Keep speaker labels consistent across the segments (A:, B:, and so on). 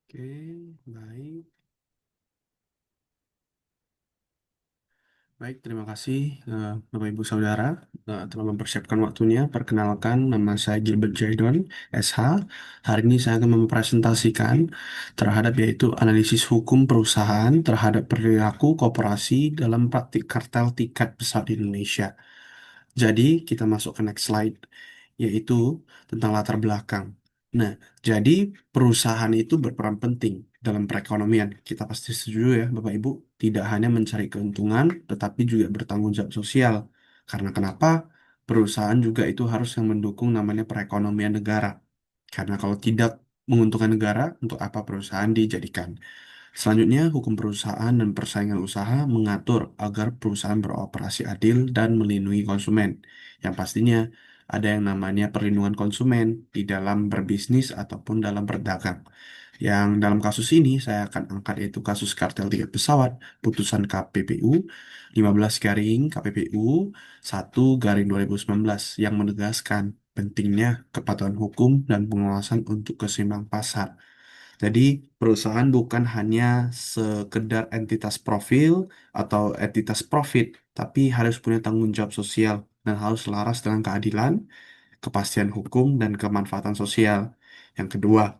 A: Oke, baik. Baik, terima kasih Bapak Ibu Saudara telah mempersiapkan waktunya. Perkenalkan, nama saya Gilbert Jaidon, SH. Hari ini saya akan mempresentasikan terhadap yaitu analisis hukum perusahaan terhadap perilaku koperasi dalam praktik kartel tiket pesawat di Indonesia. Jadi kita masuk ke next slide, yaitu tentang latar belakang. Nah, jadi perusahaan itu berperan penting dalam perekonomian. Kita pasti setuju ya, Bapak Ibu, tidak hanya mencari keuntungan, tetapi juga bertanggung jawab sosial. Karena kenapa? Perusahaan juga itu harus yang mendukung namanya perekonomian negara. Karena kalau tidak menguntungkan negara, untuk apa perusahaan dijadikan? Selanjutnya, hukum perusahaan dan persaingan usaha mengatur agar perusahaan beroperasi adil dan melindungi konsumen. Yang pastinya ada yang namanya perlindungan konsumen di dalam berbisnis ataupun dalam berdagang. Yang dalam kasus ini saya akan angkat yaitu kasus kartel tiket pesawat, putusan KPPU 15 garing KPPU 1 garing 2019 yang menegaskan pentingnya kepatuhan hukum dan pengawasan untuk keseimbangan pasar. Jadi perusahaan bukan hanya sekedar entitas profil atau entitas profit, tapi harus punya tanggung jawab sosial dan harus selaras dengan keadilan, kepastian hukum, dan kemanfaatan sosial. Yang kedua,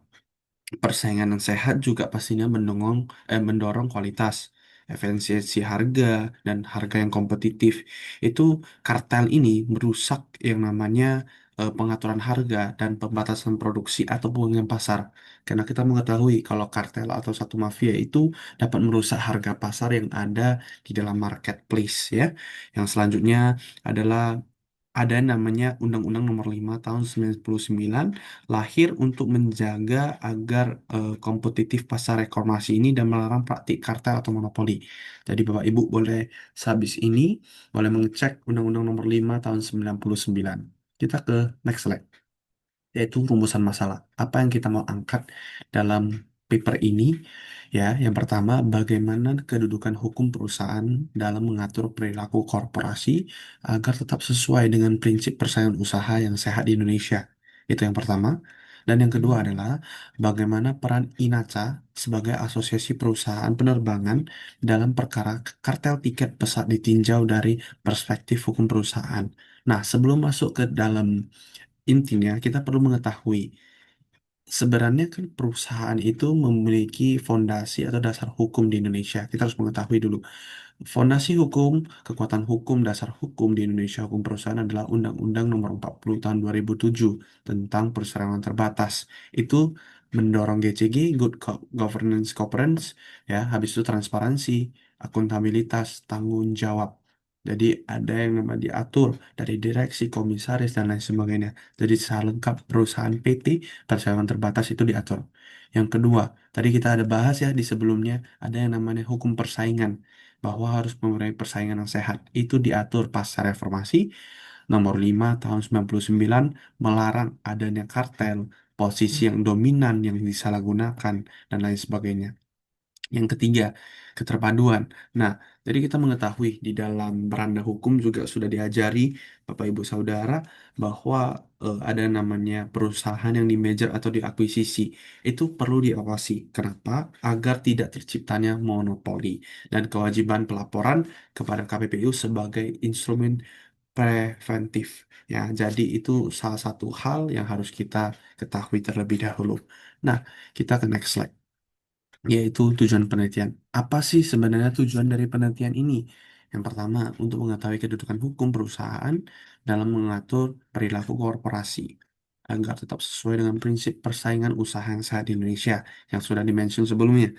A: persaingan yang sehat juga pastinya mendorong kualitas, efisiensi harga, dan harga yang kompetitif. Itu kartel ini merusak yang namanya pengaturan harga dan pembatasan produksi atau pengumpulan pasar. Karena kita mengetahui kalau kartel atau satu mafia itu dapat merusak harga pasar yang ada di dalam marketplace ya. Yang selanjutnya adalah ada namanya Undang-Undang Nomor 5 Tahun 99 lahir untuk menjaga agar kompetitif pasar reformasi ini dan melarang praktik kartel atau monopoli. Jadi Bapak Ibu boleh sehabis ini boleh mengecek Undang-Undang Nomor 5 Tahun 99. Kita ke next slide, yaitu rumusan masalah. Apa yang kita mau angkat dalam paper ini? Ya, yang pertama, bagaimana kedudukan hukum perusahaan dalam mengatur perilaku korporasi agar tetap sesuai dengan prinsip persaingan usaha yang sehat di Indonesia. Itu yang pertama. Dan yang kedua adalah bagaimana peran INACA sebagai asosiasi perusahaan penerbangan dalam perkara kartel tiket pesawat ditinjau dari perspektif hukum perusahaan. Nah, sebelum masuk ke dalam intinya, kita perlu mengetahui sebenarnya kan perusahaan itu memiliki fondasi atau dasar hukum di Indonesia. Kita harus mengetahui dulu. Fondasi hukum, kekuatan hukum, dasar hukum di Indonesia, hukum perusahaan adalah Undang-Undang Nomor 40 Tahun 2007 tentang persaingan terbatas. Itu mendorong GCG, Governance Corporations, ya, habis itu transparansi, akuntabilitas, tanggung jawab. Jadi ada yang namanya diatur dari direksi, komisaris, dan lain sebagainya. Jadi secara lengkap perusahaan PT, persaingan terbatas itu diatur. Yang kedua, tadi kita ada bahas ya di sebelumnya, ada yang namanya hukum persaingan bahwa harus mempunyai persaingan yang sehat. Itu diatur pasca reformasi nomor 5 tahun 99 melarang adanya kartel, posisi yang dominan yang disalahgunakan, dan lain sebagainya. Yang ketiga, keterpaduan. Nah, jadi kita mengetahui di dalam beranda hukum juga sudah diajari Bapak Ibu Saudara bahwa ada namanya perusahaan yang di-merger atau diakuisisi. Itu perlu diawasi. Kenapa? Agar tidak terciptanya monopoli dan kewajiban pelaporan kepada KPPU sebagai instrumen preventif. Ya, jadi itu salah satu hal yang harus kita ketahui terlebih dahulu. Nah, kita ke next slide, yaitu tujuan penelitian. Apa sih sebenarnya tujuan dari penelitian ini? Yang pertama, untuk mengetahui kedudukan hukum perusahaan dalam mengatur perilaku korporasi agar tetap sesuai dengan prinsip persaingan usaha yang sehat di Indonesia yang sudah dimention sebelumnya.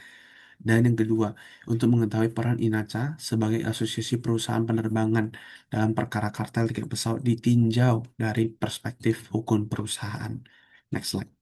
A: Dan yang kedua, untuk mengetahui peran INACA sebagai asosiasi perusahaan penerbangan dalam perkara kartel tiket pesawat ditinjau dari perspektif hukum perusahaan. Next slide.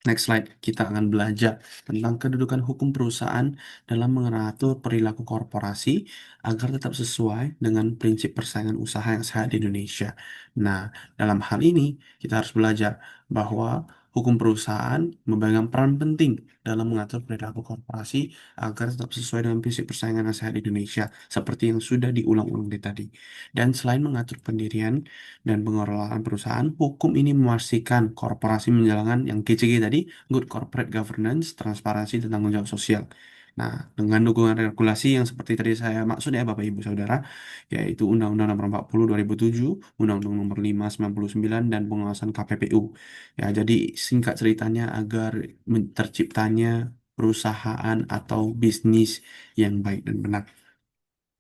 A: Next slide, kita akan belajar tentang kedudukan hukum perusahaan dalam mengatur perilaku korporasi agar tetap sesuai dengan prinsip persaingan usaha yang sehat di Indonesia. Nah, dalam hal ini kita harus belajar bahwa hukum perusahaan memegang peran penting dalam mengatur perilaku korporasi agar tetap sesuai dengan prinsip persaingan yang sehat di Indonesia, seperti yang sudah diulang-ulang di tadi. Dan selain mengatur pendirian dan pengelolaan perusahaan, hukum ini memastikan korporasi menjalankan yang GCG tadi, Good Corporate Governance, transparansi, dan tanggung jawab sosial. Nah, dengan dukungan regulasi yang seperti tadi saya maksud ya Bapak Ibu Saudara, yaitu Undang-Undang Nomor 40 2007, Undang-Undang Nomor 5 99, dan pengawasan KPPU. Ya, jadi singkat ceritanya agar terciptanya perusahaan atau bisnis yang baik dan benar.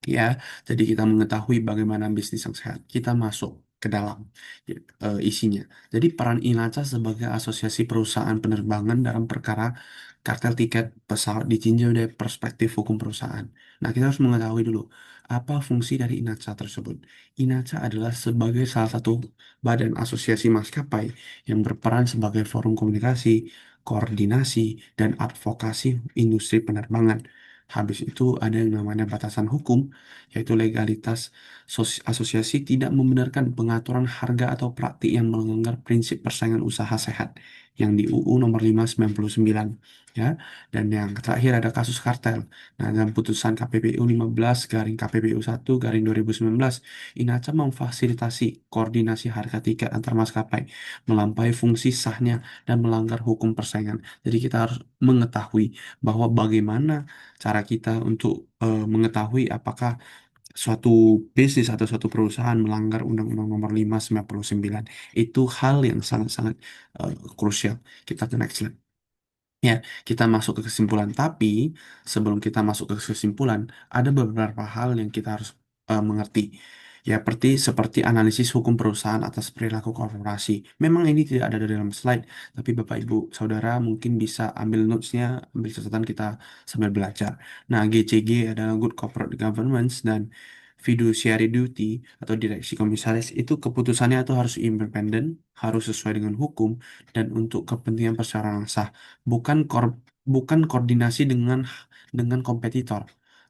A: Ya, jadi kita mengetahui bagaimana bisnis yang sehat. Kita masuk ke dalam ya, isinya. Jadi peran INACA sebagai asosiasi perusahaan penerbangan dalam perkara kartel tiket pesawat ditinjau dari perspektif hukum perusahaan. Nah, kita harus mengetahui dulu apa fungsi dari INACA tersebut. INACA adalah sebagai salah satu badan asosiasi maskapai yang berperan sebagai forum komunikasi, koordinasi, dan advokasi industri penerbangan. Habis itu ada yang namanya batasan hukum, yaitu legalitas asosiasi tidak membenarkan pengaturan harga atau praktik yang melanggar prinsip persaingan usaha sehat yang di UU nomor 599 ya. Dan yang terakhir ada kasus kartel. Nah, dalam putusan KPPU 15 garing KPPU 1 garing 2019, INACA memfasilitasi koordinasi harga tiket antar maskapai melampaui fungsi sahnya dan melanggar hukum persaingan. Jadi kita harus mengetahui bahwa bagaimana cara kita untuk mengetahui apakah suatu bisnis atau suatu perusahaan melanggar Undang-Undang Nomor 599 itu hal yang sangat-sangat krusial. Kita ke next slide. Ya, kita masuk ke kesimpulan. Tapi sebelum kita masuk ke kesimpulan, ada beberapa hal yang kita harus mengerti. Ya, seperti analisis hukum perusahaan atas perilaku korporasi. Memang ini tidak ada di dalam slide, tapi Bapak Ibu Saudara mungkin bisa ambil notes-nya, ambil catatan kita sambil belajar. Nah, GCG adalah Good Corporate Governance dan Fiduciary Duty atau direksi komisaris itu keputusannya itu harus independen, harus sesuai dengan hukum dan untuk kepentingan perseorangan sah, bukan bukan koordinasi dengan kompetitor.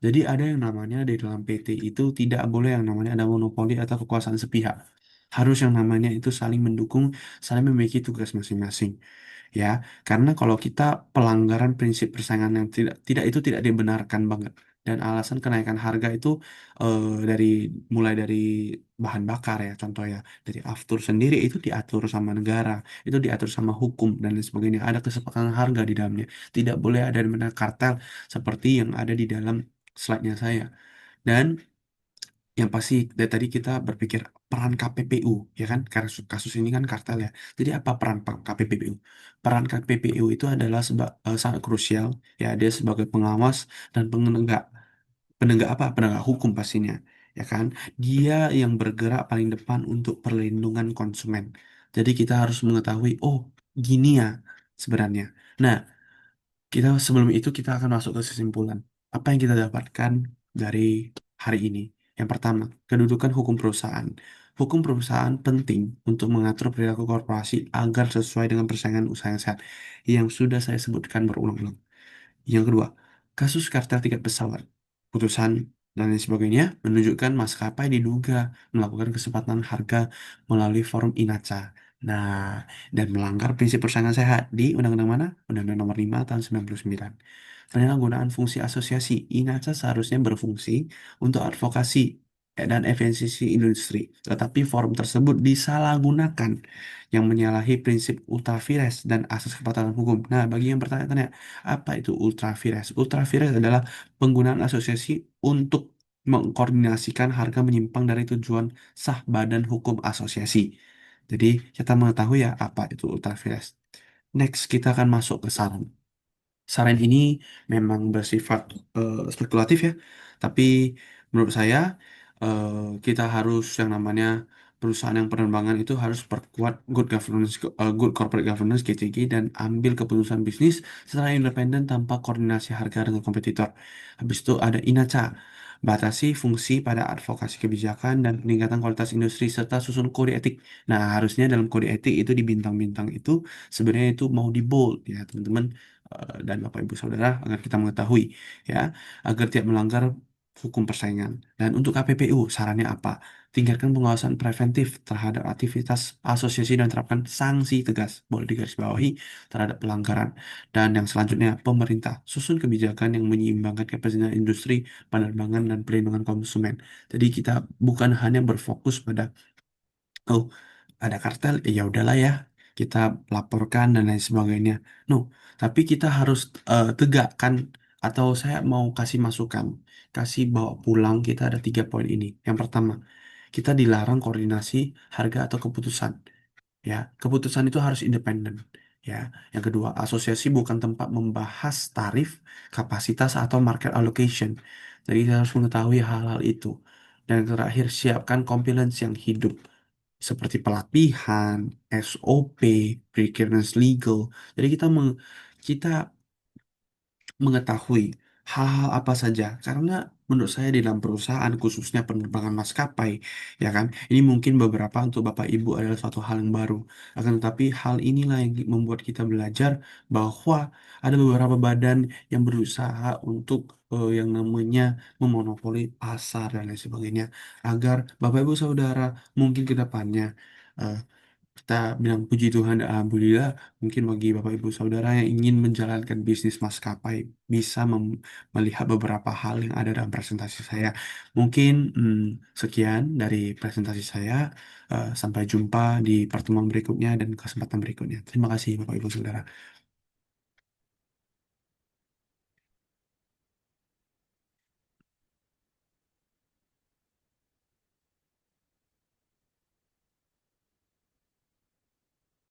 A: Jadi ada yang namanya di dalam PT itu tidak boleh yang namanya ada monopoli atau kekuasaan sepihak. Harus yang namanya itu saling mendukung, saling memiliki tugas masing-masing. Ya, karena kalau kita pelanggaran prinsip persaingan yang tidak tidak itu tidak dibenarkan banget. Dan alasan kenaikan harga itu dari mulai dari bahan bakar ya, contoh ya, dari aftur sendiri itu diatur sama negara, itu diatur sama hukum dan lain sebagainya. Ada kesepakatan harga di dalamnya. Tidak boleh ada yang namanya kartel seperti yang ada di dalam slide-nya saya. Dan yang pasti dari tadi kita berpikir peran KPPU, ya kan? Kasus ini kan kartel ya. Jadi apa peran KPPU? Peran KPPU itu adalah sangat krusial, ya. Dia sebagai pengawas dan penegak penegak apa? Penegak hukum pastinya, ya kan? Dia yang bergerak paling depan untuk perlindungan konsumen. Jadi kita harus mengetahui, oh gini ya sebenarnya. Nah, sebelum itu kita akan masuk ke kesimpulan. Apa yang kita dapatkan dari hari ini? Yang pertama, kedudukan hukum perusahaan. Hukum perusahaan penting untuk mengatur perilaku korporasi agar sesuai dengan persaingan usaha yang sehat, yang sudah saya sebutkan berulang-ulang. Yang kedua, kasus kartel tiket pesawat, putusan dan lain sebagainya menunjukkan maskapai diduga melakukan kesempatan harga melalui forum INACA. Nah, dan melanggar prinsip persaingan sehat di Undang-Undang mana? Undang-Undang Nomor 5 tahun 99. Penyalahgunaan fungsi asosiasi, INACA seharusnya berfungsi untuk advokasi dan efisiensi industri, tetapi forum tersebut disalahgunakan yang menyalahi prinsip ultra vires dan asas kepatuhan hukum. Nah, bagi yang bertanya-tanya, apa itu ultra vires? Ultra vires adalah penggunaan asosiasi untuk mengkoordinasikan harga menyimpang dari tujuan sah badan hukum asosiasi. Jadi, kita mengetahui ya apa itu ultra vires. Next, kita akan masuk ke saran. Saran ini memang bersifat spekulatif ya, tapi menurut saya eh, kita harus yang namanya perusahaan yang penerbangan itu harus perkuat good corporate governance (GCG) dan ambil keputusan bisnis secara independen tanpa koordinasi harga dengan kompetitor. Habis itu ada INACA, batasi fungsi pada advokasi kebijakan dan peningkatan kualitas industri serta susun kode etik. Nah, harusnya dalam kode etik itu di bintang-bintang itu sebenarnya itu mau di bold ya teman-teman dan Bapak Ibu Saudara agar kita mengetahui ya agar tidak melanggar hukum persaingan. Dan untuk KPPU sarannya apa? tingkatkan pengawasan preventif terhadap aktivitas asosiasi dan terapkan sanksi tegas, boleh digarisbawahi, terhadap pelanggaran. Dan yang selanjutnya, pemerintah susun kebijakan yang menyeimbangkan kepentingan industri, penerbangan, dan pelindungan konsumen. Jadi kita bukan hanya berfokus pada oh ada kartel, ya udahlah ya kita laporkan dan lain sebagainya. No, tapi kita harus tegakkan atau saya mau kasih masukan, kasih bawa pulang kita ada 3 poin ini. Yang pertama, kita dilarang koordinasi harga atau keputusan. Ya, keputusan itu harus independen. Ya, yang kedua, asosiasi bukan tempat membahas tarif, kapasitas atau market allocation. Jadi kita harus mengetahui hal-hal itu. Dan yang terakhir, siapkan compliance yang hidup seperti pelatihan, SOP, preclearance legal. Jadi kita mengetahui hal-hal apa saja karena menurut saya di dalam perusahaan khususnya penerbangan maskapai ya kan ini mungkin beberapa untuk Bapak Ibu adalah suatu hal yang baru akan tetapi hal inilah yang membuat kita belajar bahwa ada beberapa badan yang berusaha untuk yang namanya memonopoli pasar dan lain sebagainya agar Bapak Ibu Saudara mungkin ke depannya eh, kita bilang puji Tuhan dan Alhamdulillah mungkin bagi Bapak Ibu Saudara yang ingin menjalankan bisnis maskapai bisa melihat beberapa hal yang ada dalam presentasi saya. Mungkin sekian dari presentasi saya. Sampai jumpa di pertemuan berikutnya dan kesempatan berikutnya. Terima kasih Bapak Ibu Saudara.